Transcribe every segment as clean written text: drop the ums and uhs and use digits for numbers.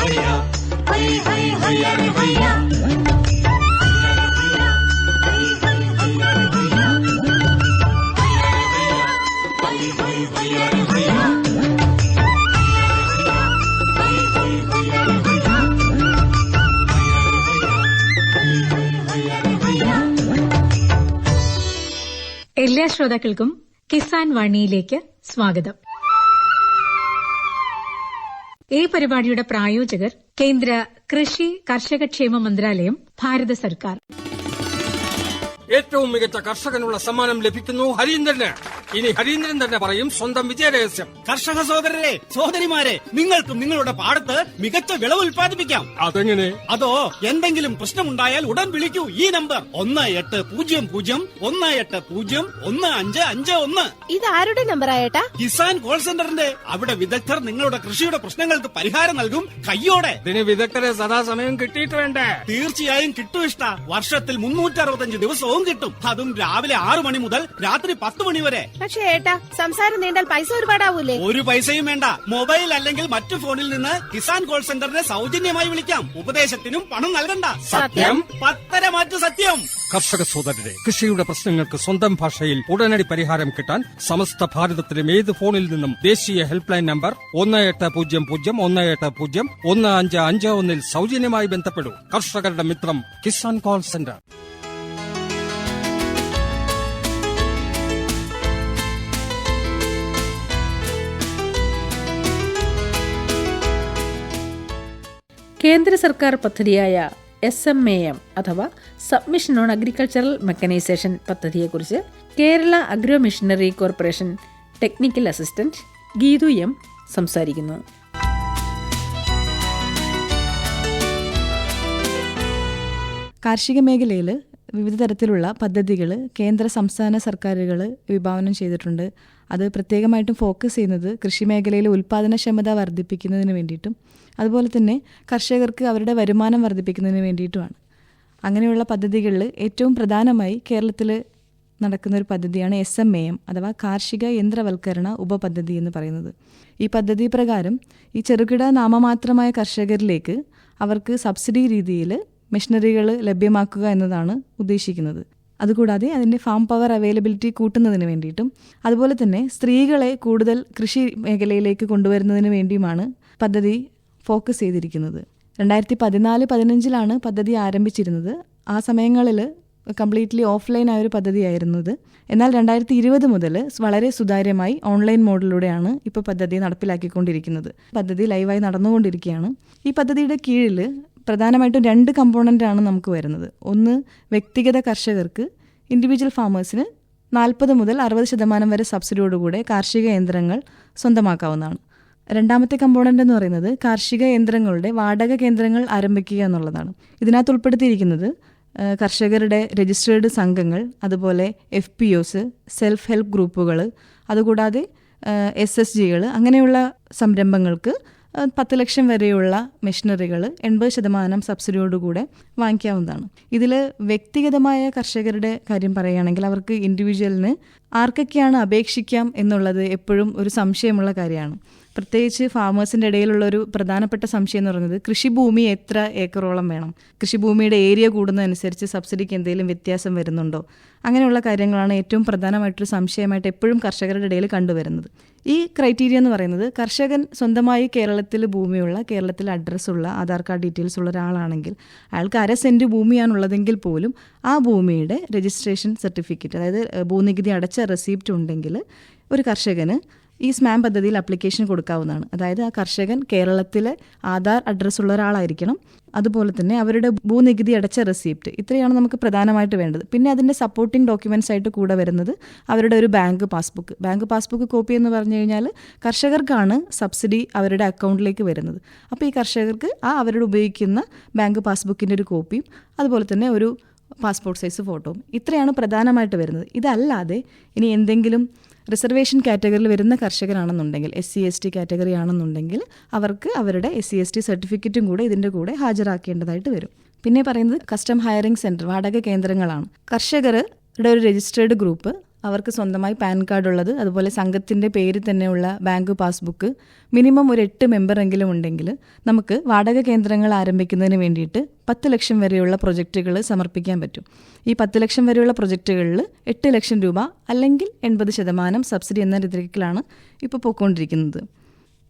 എല്ലാ ശ്രോതാക്കൾക്കും കിസാൻ വാണിയിലേക്ക് സ്വാഗതം. ഈ പരിപാടിയുടെ പ്രായോജകർ കേന്ദ്ര കൃഷി കർഷകക്ഷേമ മന്ത്രാലയം, ഭാരത സർക്കാർ. ഏറ്റവും മികച്ച കർഷകനുള്ള സമ്മാനം ലഭിക്കുന്നു ഹരീന്ദ്രന്. ഇനി ഹരീന്ദ്രൻ തന്നെ പറയും സ്വന്തം വിജയരഹസ്യം. കർഷക സഹോദരരെ, സഹോദരിമാരെ, നിങ്ങൾക്കും നിങ്ങളുടെ പാടത്ത് മികച്ച വിളവ് ഉൽപ്പാദിപ്പിക്കാം. അതെങ്ങനെ? അതോ എന്തെങ്കിലും പ്രശ്നമുണ്ടായാൽ ഉടൻ വിളിക്കൂ ഈ നമ്പർ 1800-180-1551. ഇതാരുടെ നമ്പറായേട്ടാ? കിസാൻ കോൾ സെന്ററിന്റെ. അവിടെ വിദഗ്ധർ നിങ്ങളുടെ കൃഷിയുടെ പ്രശ്നങ്ങൾക്ക് പരിഹാരം നൽകും കയ്യോടെ. ഇതിന് വിദഗ്ധരെ സദാസമയം കിട്ടിയിട്ട് വേണ്ടേ? തീർച്ചയായും കിട്ടും ഇഷ്ട. വർഷത്തിൽ 365 ദിവസവും കിട്ടും. അതും രാവിലെ 6 മണി മുതൽ രാത്രി 10 മണി വരെ. പക്ഷേ ഏട്ടാ, സംസാരം നീണ്ടാൽ പൈസ ഒരുപാടാവൂലേ? ഒരു പൈസയും വേണ്ട. മൊബൈൽ അല്ലെങ്കിൽ മറ്റു ഫോണിൽ നിന്ന് കിസാൻ കോൾ സെന്ററിനെ സൗജന്യമായി വിളിക്കാം. ഉപദേശത്തിനും പണം നൽകണ്ട. സത്യം? 10 മാറ്റു സത്യം. കർഷക സഹോദരരെ, കൃഷിയുടെ പ്രശ്നങ്ങൾക്ക് സ്വന്തം ഭാഷയിൽ ഉടനടി പരിഹാരം കിട്ടാൻ സമസ്ത ഭാരതത്തിലും ഏത് ഫോണിൽ നിന്നും ദേശീയ ഹെൽപ്പ് ലൈൻ നമ്പർ 1800-180-1551 സൗജന്യമായി ബന്ധപ്പെടൂ. കർഷകരുടെ മിത്രം കിസാൻ കോൾ സെന്റർ. കേന്ദ്ര സർക്കാർ പദ്ധതിയായ SMAM അഥവാ സബ്മിഷൻ ഓൺ അഗ്രികൾച്ചറൽ മെക്കനൈസേഷൻ പദ്ധതിയെക്കുറിച്ച് Kerala agro machinery corporation technical assistant Geethu M സംസാരിക്കുന്നു. കാർഷിക മേഖലയിൽ വിവിധ തരത്തിലുള്ള പദ്ധതികൾ കേന്ദ്ര സംസ്ഥാന സർക്കാരുകൾ വിഭാവനം ചെയ്തിട്ടുണ്ട്. അത് പ്രത്യേകമായിട്ടും ഫോക്കസ് ചെയ്യുന്നത് കൃഷി മേഖലയിലെ ഉൽപ്പാദനക്ഷമത വർദ്ധിപ്പിക്കുന്നതിന് വേണ്ടിയിട്ടും അതുപോലെ തന്നെ കർഷകർക്ക് അവരുടെ വരുമാനം വർദ്ധിപ്പിക്കുന്നതിന് വേണ്ടിയിട്ടുമാണ്. അങ്ങനെയുള്ള പദ്ധതികളിൽ ഏറ്റവും പ്രധാനമായി കേരളത്തിൽ നടക്കുന്ന ഒരു പദ്ധതിയാണ് SMAM അഥവാ കാർഷിക യന്ത്രവൽക്കരണ ഉപപദ്ധതി എന്ന് പറയുന്നത്. ഈ പദ്ധതി പ്രകാരം ഈ ചെറുകിട നാമമാത്രമായ കർഷകരിലേക്ക് അവർക്ക് സബ്സിഡി രീതിയിൽ മെഷീനറികൾ ലഭ്യമാക്കുക എന്നതാണ് ഉദ്ദേശിക്കുന്നത്. അതുകൂടാതെ അതിൻ്റെ ഫാം പവർ അവൈലബിലിറ്റി കൂട്ടുന്നതിന് വേണ്ടിയിട്ടും അതുപോലെ തന്നെ സ്ത്രീകളെ കൂടുതൽ കൃഷി മേഖലയിലേക്ക് കൊണ്ടുവരുന്നതിന് വേണ്ടിയുമാണ് പദ്ധതി ഫോക്കസ് ചെയ്തിരിക്കുന്നത്. 2014-15 പദ്ധതി ആരംഭിച്ചിരുന്നത്. ആ സമയങ്ങളിൽ കംപ്ലീറ്റ്ലി ഓഫ്ലൈൻ ആയൊരു പദ്ധതിയായിരുന്നത്. എന്നാൽ 2020 മുതൽ വളരെ സുതാര്യമായി ഓൺലൈൻ മോഡിലൂടെയാണ് ഇപ്പോൾ പദ്ധതി നടപ്പിലാക്കിക്കൊണ്ടിരിക്കുന്നത്. പദ്ധതി ലൈവായി നടന്നുകൊണ്ടിരിക്കുകയാണ്. ഈ പദ്ധതിയുടെ കീഴിൽ പ്രധാനമായിട്ടും 2 കമ്പോണൻ്റാണ് നമുക്ക് വരുന്നത്. ഒന്ന്, വ്യക്തിഗത കർഷകർക്ക് ഇൻഡിവിജ്വൽ ഫാമേഴ്സിന് 40 മുതൽ 60% വരെ സബ്സിഡിയോടുകൂടെ കാർഷിക യന്ത്രങ്ങൾ സ്വന്തമാക്കാവുന്നതാണ്. രണ്ടാമത്തെ കമ്പോണൻ്റ് എന്ന് പറയുന്നത് കാർഷിക യന്ത്രങ്ങളുടെ വാടക കേന്ദ്രങ്ങൾ ആരംഭിക്കുക എന്നുള്ളതാണ്. ഇതിനകത്ത് ഉൾപ്പെടുത്തിയിരിക്കുന്നത് കർഷകരുടെ രജിസ്റ്റേർഡ് സംഘങ്ങൾ, അതുപോലെ FPOs, സെൽഫ് ഹെൽപ്പ് ഗ്രൂപ്പുകൾ, അതുകൂടാതെ SSGകൾ, അങ്ങനെയുള്ള സംരംഭങ്ങൾക്ക് 10 ലക്ഷം വരെയുള്ള മെഷീനറികൾ 80% സബ്സിഡിയോടുകൂടെ വാങ്ങിക്കാവുന്നതാണ്. ഇതിൽ വ്യക്തിഗതമായ കർഷകരുടെ കാര്യം പറയുകയാണെങ്കിൽ അവർക്ക് ഇൻഡിവിജ്വലിന് ആർക്കൊക്കെയാണ് അപേക്ഷിക്കാം എന്നുള്ളത് എപ്പോഴും ഒരു സംശയമുള്ള കാര്യമാണ്. പ്രത്യേകിച്ച് ഫാമേഴ്സിൻ്റെ ഇടയിലുള്ള ഒരു പ്രധാനപ്പെട്ട സംശയം എന്ന് പറയുന്നത് കൃഷിഭൂമി എത്ര ഏക്കറോളം വേണം, കൃഷിഭൂമിയുടെ ഏരിയ കൂടുന്നതനുസരിച്ച് സബ്സിഡിക്ക് എന്തെങ്കിലും വ്യത്യാസം വരുന്നുണ്ടോ, അങ്ങനെയുള്ള കാര്യങ്ങളാണ് ഏറ്റവും പ്രധാനമായിട്ടൊരു സംശയമായിട്ട് എപ്പോഴും കർഷകരുടെ ഇടയിൽ കണ്ടുവരുന്നത്. ഈ ക്രൈറ്റീരിയ എന്ന് പറയുന്നത് കർഷകൻ സ്വന്തമായി കേരളത്തിൽ ഭൂമിയുള്ള, കേരളത്തിൽ അഡ്രസ്സുള്ള, ആധാർ കാർഡ് ഡീറ്റെയിൽസ് ഉള്ള ഒരാളാണെങ്കിൽ അയാൾക്ക് 1/2 സെൻറ്റ് ഭൂമിയാണുള്ളതെങ്കിൽ പോലും ആ ഭൂമിയുടെ രജിസ്ട്രേഷൻ സർട്ടിഫിക്കറ്റ്, അതായത് ഭൂനികുതി അടച്ച റെസിപ്റ്റ് ഉണ്ടെങ്കിൽ ഒരു കർഷകന് ഈ സ്മാം പദ്ധതിയിൽ അപ്ലിക്കേഷൻ കൊടുക്കാവുന്നതാണ്. അതായത് ആ കർഷകൻ കേരളത്തിലെ ആധാർ അഡ്രസ്സുള്ള ഒരാളായിരിക്കണം. അതുപോലെ തന്നെ അവരുടെ ഭൂനികുതി അടച്ച റെസിപ്റ്റ്, ഇത്രയാണ് നമുക്ക് പ്രധാനമായിട്ട് വേണ്ടത്. പിന്നെ അതിൻ്റെ സപ്പോർട്ടിംഗ് ഡോക്യുമെൻറ്റ്സ് ആയിട്ട് കൂടെ വരുന്നത് അവരുടെ ഒരു ബാങ്ക് പാസ്ബുക്ക് കോപ്പി എന്ന് പറഞ്ഞു കഴിഞ്ഞാൽ കർഷകർക്കാണ് സബ്സിഡി അവരുടെ അക്കൗണ്ടിലേക്ക് വരുന്നത്. അപ്പോൾ ഈ കർഷകർക്ക് അവരുടെ ഉപയോഗിക്കുന്ന ബാങ്ക് പാസ്ബുക്കിൻ്റെ ഒരു കോപ്പിയും അതുപോലെ തന്നെ ഒരു പാസ്പോർട്ട് സൈസ് ഫോട്ടോയും, ഇത്രയാണ് പ്രധാനമായിട്ട് വരുന്നത്. ഇതല്ലാതെ ഇനി എന്തെങ്കിലും റിസർവേഷൻ കാറ്റഗറിയിൽ വരുന്ന കർഷകരാണെന്നുണ്ടെങ്കിൽ, SC/ST കാറ്റഗറി ആണെന്നുണ്ടെങ്കിൽ അവർക്ക് അവരുടെ SC/ST സർട്ടിഫിക്കറ്റും കൂടെ ഇതിൻ്റെ കൂടെ ഹാജരാക്കേണ്ടതായിട്ട് വരും. പിന്നെ പറയുന്നത് കസ്റ്റം ഹയറിംഗ് സെൻറ്റർ, വാടക കേന്ദ്രങ്ങളാണ്. കർഷകരുടെ ഒരു രജിസ്റ്റേർഡ് ഗ്രൂപ്പ് അവർക്ക് സ്വന്തമായി പാൻ കാർഡ് ഉള്ളത്, അതുപോലെ സംഘത്തിൻ്റെ പേരിൽ തന്നെയുള്ള ബാങ്ക് പാസ്ബുക്ക്, മിനിമം ഒരു 8 മെമ്പറെങ്കിലും ഉണ്ടെങ്കിൽ നമുക്ക് വാടക കേന്ദ്രങ്ങൾ ആരംഭിക്കുന്നതിന് വേണ്ടിയിട്ട് 10 ലക്ഷം വരെയുള്ള പ്രൊജക്റ്റുകൾ സമർപ്പിക്കാൻ പറ്റും. ഈ 10 ലക്ഷം വരെയുള്ള പ്രൊജക്റ്റുകളിൽ 8 ലക്ഷം രൂപ അല്ലെങ്കിൽ 80% സബ്സിഡി എന്ന രീതിയിലാണ് ഇപ്പോൾ പോയിക്കൊണ്ടിരിക്കുന്നത്.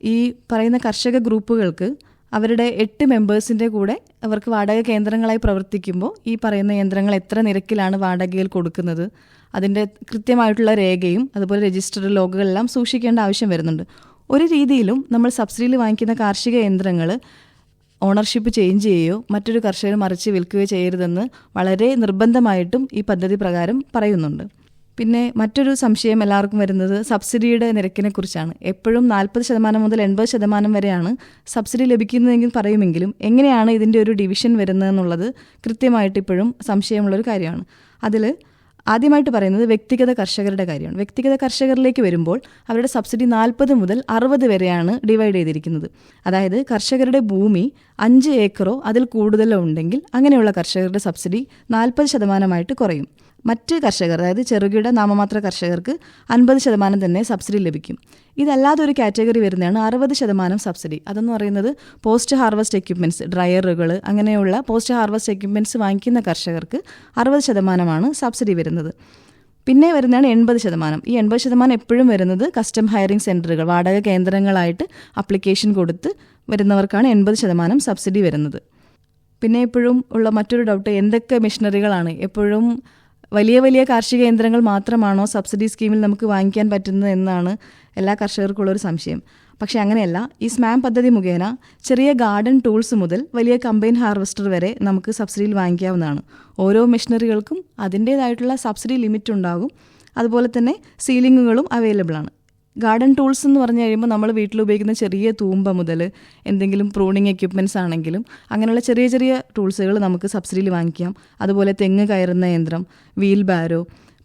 ഈ പറയുന്ന കർഷക ഗ്രൂപ്പുകൾക്ക് അവരുടെ 8 മെമ്പേഴ്സിൻ്റെ കൂടെ അവർക്ക് വാടക കേന്ദ്രങ്ങളായി പ്രവർത്തിക്കുമ്പോൾ ഈ പറയുന്ന യന്ത്രങ്ങൾ എത്ര നിരക്കിലാണ് വാടകയിൽ കൊടുക്കുന്നത്, അതിൻ്റെ കൃത്യമായിട്ടുള്ള രേഖയും അതുപോലെ രജിസ്റ്റർ ലോഗുകളെല്ലാം സൂക്ഷിക്കേണ്ട ആവശ്യം വരുന്നുണ്ട്. ഒരു രീതിയിലും നമ്മൾ സബ്സിഡിയിൽ വാങ്ങിക്കുന്ന കാർഷിക യന്ത്രങ്ങൾ ഓണർഷിപ്പ് ചേഞ്ച് ചെയ്യുകയോ മറ്റൊരു കർഷകർ മറിച്ച് വിൽക്കുകയോ ചെയ്യരുതെന്ന് വളരെ നിർബന്ധമായിട്ടും ഈ പദ്ധതി പ്രകാരം പറയുന്നുണ്ട്. പിന്നെ മറ്റൊരു സംശയം എല്ലാവർക്കും വരുന്നത് സബ്സിഡിയുടെ നിരക്കിനെ കുറിച്ചാണ്. എപ്പോഴും 40% മുതൽ 80% വരെയാണ് സബ്സിഡി ലഭിക്കുന്നതെങ്കിൽ പറയുമെങ്കിലും എങ്ങനെയാണ് ഇതിൻ്റെ ഒരു ഡിവിഷൻ വരുന്നതെന്നുള്ളത് കൃത്യമായിട്ട് ഇപ്പോഴും സംശയമുള്ളൊരു കാര്യമാണ്. അതിൽ ആദ്യമായിട്ട് പറയുന്നത് വ്യക്തിഗത കർഷകരുടെ കാര്യമാണ്. വ്യക്തിഗത കർഷകരിലേക്ക് വരുമ്പോൾ അവരുടെ സബ്സിഡി 40 മുതൽ 60 വരെയാണ് ഡിവൈഡ് ചെയ്തിരിക്കുന്നത്. അതായത് കർഷകരുടെ ഭൂമി 5 ഏക്കറോ അതിൽ കൂടുതലോ ഉണ്ടെങ്കിൽ അങ്ങനെയുള്ള കർഷകരുടെ സബ്സിഡി 40% കുറയും. മറ്റ് കർഷകർ, അതായത് ചെറുകിട നാമമാത്ര കർഷകർക്ക് 50% തന്നെ സബ്സിഡി ലഭിക്കും. ഇതല്ലാതെ ഒരു കാറ്റഗറി വരുന്നതാണ് 60% സബ്സിഡി. അതെന്ന് പറയുന്നത് പോസ്റ്റ് ഹാർവസ്റ്റ് എക്യുപ്മെൻറ്റ്സ്, ഡ്രയറുകൾ, അങ്ങനെയുള്ള പോസ്റ്റ് ഹാർവസ്റ്റ് എക്യുപ്മെൻറ്റ്സ് വാങ്ങിക്കുന്ന കർഷകർക്ക് 60% സബ്സിഡി വരുന്നത്. പിന്നെ വരുന്നതാണ് 80%. ഈ 80% എപ്പോഴും വരുന്നത് കസ്റ്റം ഹയറിംഗ് സെൻറ്ററുകൾ, വാടക കേന്ദ്രങ്ങളായിട്ട് അപ്ലിക്കേഷൻ കൊടുത്ത് വരുന്നവർക്കാണ് 80% സബ്സിഡി വരുന്നത്. പിന്നെ എപ്പോഴും ഉള്ള മറ്റൊരു ഡൗട്ട്, എന്തൊക്കെ മെഷീനറികളാണ്, എപ്പോഴും വലിയ വലിയ കാർഷിക യന്ത്രങ്ങൾ മാത്രമാണോ സബ്സിഡി സ്കീമിൽ നമുക്ക് വാങ്ങിക്കാൻ പറ്റുന്നത് എന്നാണ് എല്ലാ കർഷകർക്കുള്ളൊരു സംശയം. പക്ഷേ അങ്ങനെയല്ല. ഈ സ്മാം പദ്ധതി മുഖേന ചെറിയ ഗാർഡൻ ടൂൾസ് മുതൽ വലിയ കമ്പൈൻ ഹാർവസ്റ്റർ വരെ നമുക്ക് സബ്സിഡിയിൽ വാങ്ങിക്കാവുന്നതാണ്. ഓരോ മെഷീനറികൾക്കും അതിൻ്റേതായിട്ടുള്ള സബ്സിഡി ലിമിറ്റ് ഉണ്ടാകും. അതുപോലെ തന്നെ സീലിങ്ങുകളും അവൈലബിൾ ആണ്. ഗാർഡൻ ടൂൾസ് എന്ന് പറഞ്ഞു കഴിയുമ്പോൾ നമ്മൾ വീട്ടിൽ ഉപയോഗിക്കുന്ന ചെറിയ തൂമ്പ മുതൽ എന്തെങ്കിലും പ്രൂണിങ് എക്യുപ്മെൻറ്റ്സ് ആണെങ്കിലും അങ്ങനെയുള്ള ചെറിയ ചെറിയ ടൂൾസുകൾ നമുക്ക് സബ്സിഡിയിൽ വാങ്ങിക്കാം. അതുപോലെ തെങ്ങ് കയറുന്ന യന്ത്രം, വീൽ ബാരോ,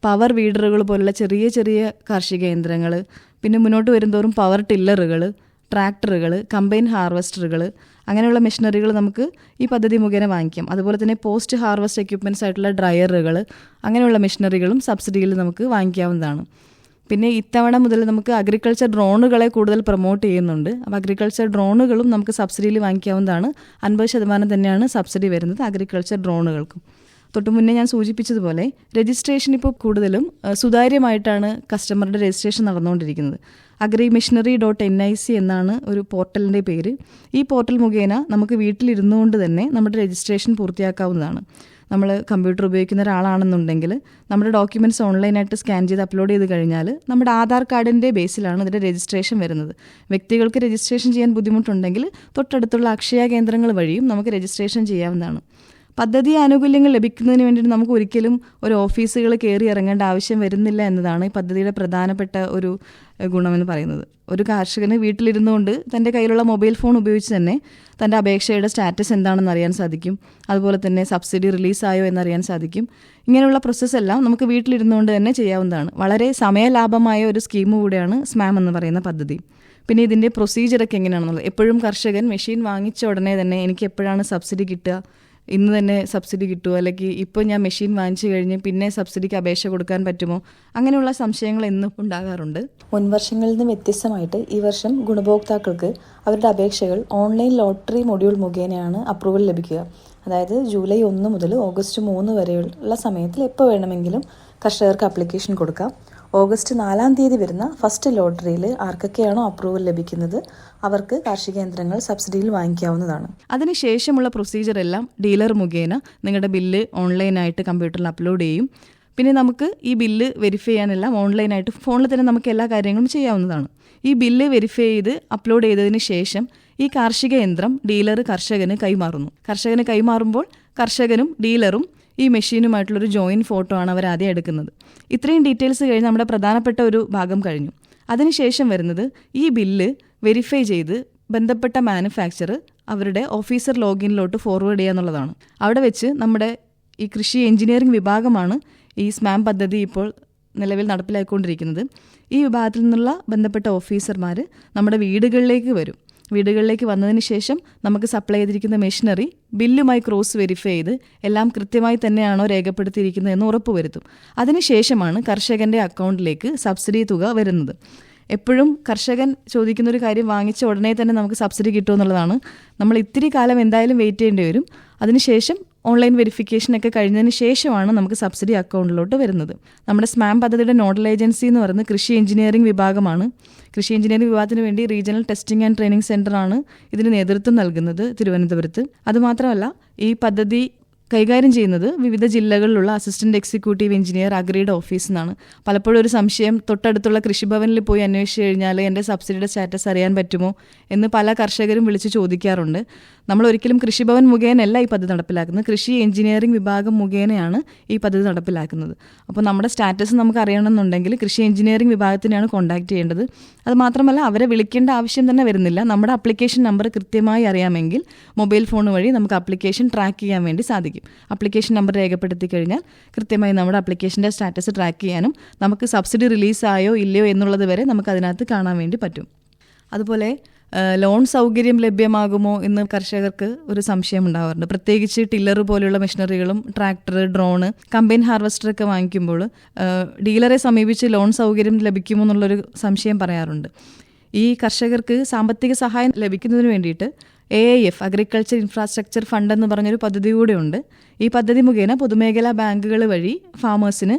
പവർ വീഡറുകൾ പോലുള്ള ചെറിയ ചെറിയ കാർഷിക യന്ത്രങ്ങൾ, പിന്നെ മുന്നോട്ട് വരുന്തോറും പവർ ടില്ലറുകൾ, ട്രാക്ടറുകൾ, കമ്പൈൻ ഹാർവസ്റ്ററുകൾ, അങ്ങനെയുള്ള മെഷീനറികൾ നമുക്ക് ഈ പദ്ധതി മുഖേന വാങ്ങിക്കാം. അതുപോലെ തന്നെ പോസ്റ്റ് ഹാർവസ്റ്റ് എക്യുപ്മെൻറ്റ്സ് ആയിട്ടുള്ള ഡ്രയറുകൾ, അങ്ങനെയുള്ള മെഷീനറികളും സബ്സിഡിയിൽ നമുക്ക് വാങ്ങിക്കാവുന്നതാണ്. പിന്നെ ഇത്തവണ മുതൽ നമുക്ക് അഗ്രികൾച്ചർ ഡ്രോണുകളെ കൂടുതൽ പ്രൊമോട്ട് ചെയ്യുന്നുണ്ട്. അപ്പോൾ അഗ്രികൾച്ചർ ഡ്രോണുകളും നമുക്ക് സബ്സിഡിയിൽ വാങ്ങിക്കാവുന്നതാണ്. 50% തന്നെയാണ് സബ്സിഡി വരുന്നത് അഗ്രികൾച്ചർ ഡ്രോണുകൾക്കും. തൊട്ടു മുന്നേ ഞാൻ സൂചിപ്പിച്ചതുപോലെ രജിസ്ട്രേഷൻ ഇപ്പോൾ കൂടുതലും സുതാര്യമായിട്ടാണ് കസ്റ്റമറുടെ രജിസ്ട്രേഷൻ നടന്നുകൊണ്ടിരിക്കുന്നത്. agrimachinery.nic എന്നാണ് ഒരു പോർട്ടലിൻ്റെ പേര്. ഈ പോർട്ടൽ മുഖേന നമുക്ക് വീട്ടിലിരുന്നുകൊണ്ട് തന്നെ നമ്മുടെ രജിസ്ട്രേഷൻ പൂർത്തിയാക്കാവുന്നതാണ്. നമ്മൾ കമ്പ്യൂട്ടർ ഉപയോഗിക്കുന്ന ഒരാളാണെന്നുണ്ടെങ്കിൽ നമ്മുടെ ഡോക്യുമെൻറ്റ്സ് ഓൺലൈനായിട്ട് സ്കാൻ ചെയ്ത് അപ്ലോഡ് ചെയ്ത് കഴിഞ്ഞാൽ നമ്മുടെ ആധാർ കാർഡിൻ്റെ ബേസിലാണ് ഇതിൻ്റെ രജിസ്ട്രേഷൻ വരുന്നത്. വ്യക്തികൾക്ക് രജിസ്ട്രേഷൻ ചെയ്യാൻ ബുദ്ധിമുട്ടുണ്ടെങ്കിൽ തൊട്ടടുത്തുള്ള അക്ഷയ കേന്ദ്രങ്ങൾ വഴിയും നമുക്ക് രജിസ്ട്രേഷൻ ചെയ്യാവുന്നതാണ്. പദ്ധതി ആനുകൂല്യങ്ങൾ ലഭിക്കുന്നതിന് വേണ്ടിയിട്ട് നമുക്ക് ഒരിക്കലും ഒരു ഓഫീസുകൾ കയറി ഇറങ്ങേണ്ട ആവശ്യം വരുന്നില്ല എന്നതാണ് ഈ പദ്ധതിയുടെ പ്രധാനപ്പെട്ട ഒരു ഗുണമെന്ന് പറയുന്നത്. ഒരു കർഷകന് വീട്ടിലിരുന്നുകൊണ്ട് തൻ്റെ കയ്യിലുള്ള മൊബൈൽ ഫോൺ ഉപയോഗിച്ച് തന്നെ തൻ്റെ അപേക്ഷയുടെ സ്റ്റാറ്റസ് എന്താണെന്ന് അറിയാൻ സാധിക്കും. അതുപോലെ തന്നെ സബ്സിഡി റിലീസായോ എന്നറിയാൻ സാധിക്കും. ഇങ്ങനെയുള്ള പ്രോസസ്സെല്ലാം നമുക്ക് വീട്ടിലിരുന്നുകൊണ്ട് തന്നെ ചെയ്യാവുന്നതാണ്. വളരെ സമയലാഭമായ ഒരു സ്കീം കൂടെയാണ് സ്മാം എന്ന് പറയുന്ന പദ്ധതി. പിന്നെ ഇതിൻ്റെ പ്രൊസീജിയറൊക്കെ എങ്ങനെയാണെന്നുള്ളത്, എപ്പോഴും കർഷകൻ മെഷീൻ വാങ്ങിച്ച ഉടനെ തന്നെ എനിക്ക് എപ്പോഴാണ് സബ്സിഡി കിട്ടുക, ഇന്ന് തന്നെ സബ്സിഡി കിട്ടുമോ, അല്ലെങ്കിൽ ഇപ്പോൾ ഞാൻ മെഷീൻ വാങ്ങിച്ചു കഴിഞ്ഞ് പിന്നെ സബ്സിഡിക്ക് അപേക്ഷ കൊടുക്കാൻ പറ്റുമോ, അങ്ങനെയുള്ള സംശയങ്ങൾ എന്നും ഉണ്ടാകാറുണ്ട്. മുൻവർഷങ്ങളിൽ നിന്ന് വ്യത്യസ്തമായിട്ട് ഈ വർഷം ഗുണഭോക്താക്കൾക്ക് അവരുടെ അപേക്ഷകൾ ഓൺലൈൻ ലോട്ടറി മൊഡ്യൂൾ മുഖേനയാണ് അപ്രൂവൽ ലഭിക്കുക. അതായത് ജൂലൈ 1 മുതൽ ഓഗസ്റ്റ് 3 വരെയുള്ള സമയത്തിൽ എപ്പോൾ വേണമെങ്കിലും കർഷകർക്ക് ആപ്ലിക്കേഷൻ കൊടുക്കാം. ഓഗസ്റ്റ് 4 തീയതി വരുന്ന ഫസ്റ്റ് ലോട്ടറിയിൽ ആർക്കൊക്കെയാണോ അപ്രൂവൽ ലഭിക്കുന്നത് അവർക്ക് കാർഷിക യന്ത്രങ്ങൾ സബ്സിഡിയിൽ വാങ്ങിക്കാവുന്നതാണ്. അതിനുശേഷമുള്ള പ്രൊസീജിയർ എല്ലാം ഡീലർ മുഖേന നിങ്ങളുടെ ബില്ല് ഓൺലൈനായിട്ട് കമ്പ്യൂട്ടറിൽ അപ്ലോഡ് ചെയ്യും. പിന്നെ നമുക്ക് ഈ ബില്ല് വെരിഫൈ ചെയ്യാനെല്ലാം ഓൺലൈനായിട്ട് ഫോണിൽ തന്നെ നമുക്ക് എല്ലാ കാര്യങ്ങളും ചെയ്യാവുന്നതാണ്. ഈ ബില്ല് വെരിഫൈ ചെയ്ത് അപ്ലോഡ് ചെയ്തതിന് ശേഷം ഈ കാർഷിക യന്ത്രം ഡീലർ കർഷകന് കൈമാറുന്നു. കർഷകന് കൈമാറുമ്പോൾ കർഷകനും ഡീലറും ഈ മെഷീനുമായിട്ടുള്ളൊരു ജോയിൻറ്റ് ഫോട്ടോ ആണ് അവർ ആദ്യം എടുക്കുന്നത്. ഇത്രയും ഡീറ്റെയിൽസ് കഴിഞ്ഞ് നമ്മുടെ പ്രധാനപ്പെട്ട ഒരു ഭാഗം കഴിഞ്ഞു. അതിനുശേഷം വരുന്നത് ഈ ബില്ല് വെരിഫൈ ചെയ്ത് ബന്ധപ്പെട്ട മാനുഫാക്ചർ അവരുടെ ഓഫീസർ ലോഗിനിലോട്ട് ഫോർവേഡ് ചെയ്യുക എന്നുള്ളതാണ്. അവിടെ വെച്ച് നമ്മുടെ ഈ കൃഷി എഞ്ചിനീയറിംഗ് വിഭാഗമാണ് ഈ സ്മാം പദ്ധതി ഇപ്പോൾ നിലവിൽ നടപ്പിലാക്കിക്കൊണ്ടിരിക്കുന്നത്. ഈ വിഭാഗത്തിൽ നിന്നുള്ള ബന്ധപ്പെട്ട ഓഫീസർമാർ നമ്മുടെ വീടുകളിലേക്ക് വരും. വീടുകളിലേക്ക് വന്നതിന് ശേഷം നമുക്ക് സപ്ലൈ ചെയ്തിരിക്കുന്ന മെഷീനറി ബില്ലുമായി ക്രോസ് വെരിഫൈ ചെയ്ത് എല്ലാം കൃത്യമായി തന്നെയാണോ രേഖപ്പെടുത്തിയിരിക്കുന്നത് എന്ന് ഉറപ്പുവരുത്തും. അതിനുശേഷമാണ് കർഷകൻ്റെ അക്കൗണ്ടിലേക്ക് സബ്സിഡി തുക വരുന്നത്. എപ്പോഴും കർഷകൻ ചോദിക്കുന്നൊരു കാര്യം വാങ്ങിച്ച ഉടനെ തന്നെ നമുക്ക് സബ്സിഡി കിട്ടുമെന്നുള്ളതാണ്. നമ്മൾ ഇത്തിരി കാലം എന്തായാലും വെയിറ്റ് ചെയ്യേണ്ടി വരും. അതിനുശേഷം ഓൺലൈൻ വെരിഫിക്കേഷനൊക്കെ കഴിഞ്ഞതിന് ശേഷമാണ് നമുക്ക് സബ്സിഡി അക്കൗണ്ടിലോട്ട് വരുന്നത്. നമ്മുടെ സ്മാം പദ്ധതിയുടെ നോഡൽ ഏജൻസി എന്ന് പറയുന്നത് കൃഷി എഞ്ചിനീയറിംഗ് വിഭാഗമാണ്. കൃഷി എഞ്ചിനീയറിംഗ് വിഭാഗത്തിന് വേണ്ടി റീജിയണൽ ടെസ്റ്റിംഗ് ആൻഡ് ട്രെയിനിങ് സെൻ്ററാണ് ഇതിന് നേതൃത്വം നൽകുന്നത് തിരുവനന്തപുരത്ത്. അതുമാത്രമല്ല, ഈ പദ്ധതി കൈകാര്യം ചെയ്യുന്നത് വിവിധ ജില്ലകളിലുള്ള അസിസ്റ്റന്റ് എക്സിക്യൂട്ടീവ് എഞ്ചിനീയർ അഗ്രിയുടെ ഓഫീസിൽ നിന്നാണ്. പലപ്പോഴും ഒരു സംശയം, തൊട്ടടുത്തുള്ള കൃഷിഭവനിൽ പോയി അന്വേഷിച്ച് കഴിഞ്ഞാൽ എൻ്റെ സബ്സിഡിയുടെ സ്റ്റാറ്റസ് അറിയാൻ പറ്റുമോ എന്ന് പല കർഷകരും വിളിച്ച് ചോദിക്കാറുണ്ട്. നമ്മൾ ഒരിക്കലും കൃഷിഭവൻ മുഖേനയല്ല ഈ പദ്ധതി നടപ്പിലാക്കുന്നത്. കൃഷി എഞ്ചിനീയറിംഗ് വിഭാഗം മുഖേനയാണ് ഈ പദ്ധതി നടപ്പിലാക്കുന്നത്. അപ്പോൾ നമ്മുടെ സ്റ്റാറ്റസ് നമുക്ക് അറിയണമെന്നുണ്ടെങ്കിൽ കൃഷി എഞ്ചിനീയറിംഗ് വിഭാഗത്തിനെയാണ് കോൺടാക്ട് ചെയ്യേണ്ടത്. അത് മാത്രമല്ല, അവരെ വിളിക്കേണ്ട ആവശ്യം തന്നെ വരുന്നില്ല. നമ്മുടെ ആപ്ലിക്കേഷൻ നമ്പർ കൃത്യമായി അറിയാമെങ്കിൽ മൊബൈൽ ഫോൺ വഴി നമുക്ക് ആപ്ലിക്കേഷൻ ട്രാക്ക് ചെയ്യാൻ വേണ്ടി സാധിക്കും. ആപ്ലിക്കേഷൻ നമ്പർ രേഖപ്പെടുത്തി കഴിഞ്ഞാൽ കൃത്യമായി നമ്മുടെ ആപ്ലിക്കേഷൻ്റെ സ്റ്റാറ്റസ് ട്രാക്ക് ചെയ്യാനും നമുക്ക് സബ്സിഡി റിലീസായോ ഇല്ലയോ എന്നുള്ളത് വരെ നമുക്ക് അതിനകത്ത് കാണാൻ വേണ്ടി പറ്റും. അതുപോലെ ലോൺ സൗകര്യം ലഭ്യമാകുമോ എന്ന് കർഷകർക്ക് ഒരു സംശയം ഉണ്ടാവാറുണ്ട്. പ്രത്യേകിച്ച് ടില്ലർ പോലെയുള്ള മെഷീനറികളും ട്രാക്ടർ, ഡ്രോണ്, കമ്പൈൻ ഹാർവസ്റ്ററൊക്കെ വാങ്ങിക്കുമ്പോൾ ഡീലറെ സമീപിച്ച് ലോൺ സൗകര്യം ലഭിക്കുമോ എന്നുള്ളൊരു സംശയം പറയാറുണ്ട്. ഈ കർഷകർക്ക് സാമ്പത്തിക സഹായം ലഭിക്കുന്നതിന് വേണ്ടിയിട്ട് AIF അഗ്രികൾച്ചർ ഇൻഫ്രാസ്ട്രക്ചർ ഫണ്ട് എന്ന് പറഞ്ഞൊരു പദ്ധതി കൂടെ ഉണ്ട്. ഈ പദ്ധതി മുഖേന പൊതുമേഖലാ ബാങ്കുകൾ വഴി ഫാമേഴ്സിന്